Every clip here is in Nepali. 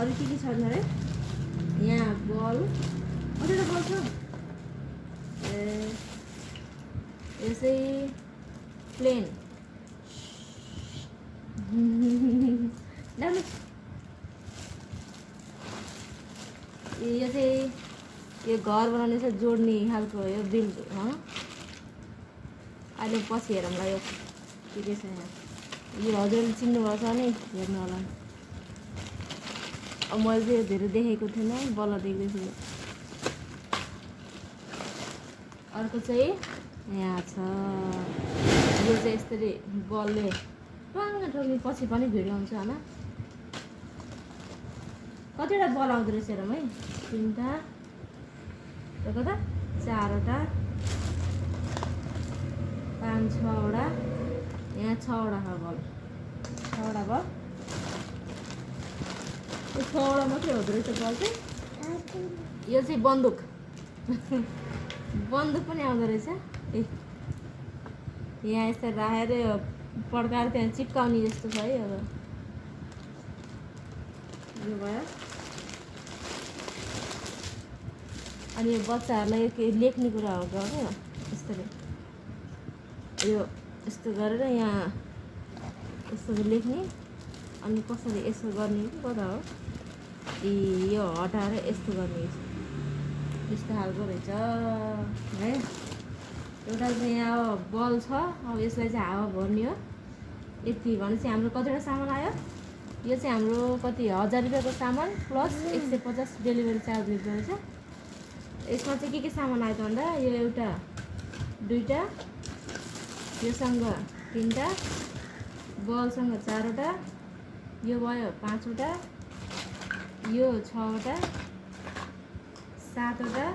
अरू के छ अरे यहाँ बल कतिवटा बल छ यसै प्लेन राम्रो यो चाहिँ यो घर बनाउने चाहिँ जोड्ने खालको यो बिल्ड अहिले पछि हेरौँला यो के छ यहाँ यो हजुरले चिन्नुभएको छ नि हेर्नु होला अब मैले चाहिँ धेरै देखेको थिइनँ बल्ल देख्दैछु अर्को चाहिँ यहाँ छ यो चाहिँ यसरी बलले टङ्ग टङ्गी पछि पनि भिडियो आउँछ होइन कतिवटा बल आउँदो रहेछ हेरौँ है 3टा र कता 4वटा 5 6वटा यहाँ 6वटा छ बल 6वटा बल यो 6वटा मात्रै हुँदो रहेछ बल चाहिँ यो चाहिँ बन्दुक बन्दुक पनि आउँदो रहेछ ए यहाँ यस्तो राखेर पड्काएर त्यहाँ चिप्काउने जस्तो छ है अब यो भयो अनि यो बच्चाहरूलाई के लेख्ने कुरा हो क्या यस्तरी यो यस्तो गरेर यहाँ यस्तो लेख्ने अनि कसरी यसो गर्ने कि कता हो यो हटाएर यस्तो गर्ने यस्तो खालको रहेछ है एउटा चाहिँ यहाँ बल छ अब यसलाई चाहिँ हावा भर्ने हो यति भनेपछि हाम्रो कतिवटा सामान आयो यो चाहिँ हाम्रो कति 1000 रुपियाँको सामान प्लस 150 डेलिभरी चार्ज लिँदो रहेछ यसमा चाहिँ के सामान आयो त भन्दा यो एउटा 2टा योसँग 3टा बलसँग 4वटा यो भयो 5वटा यो 6वटा 7वटा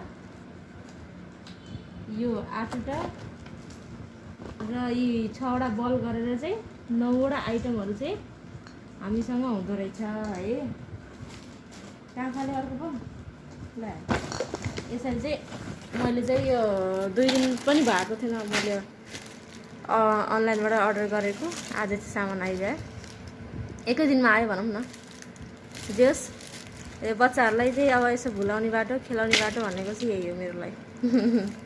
यो 8वटा र यी 6वटा बल गरेर चाहिँ 9वटा आइटमहरू चाहिँ हामीसँग हुँदो रहेछ है काँखाले अर्को पो ल यसरी चाहिँ मैले चाहिँ यो 2 दिन पनि भएको थिएन मैले अनलाइनबाट अर्डर गरेको आज चाहिँ सामान आइगयो एकै दिनमा आयो भनौँ न जस यो बच्चाहरूलाई चाहिँ अब यसो भुलाउने बाटो खेलाउने बाटो भनेको चाहिँ यही हो मेरो लागि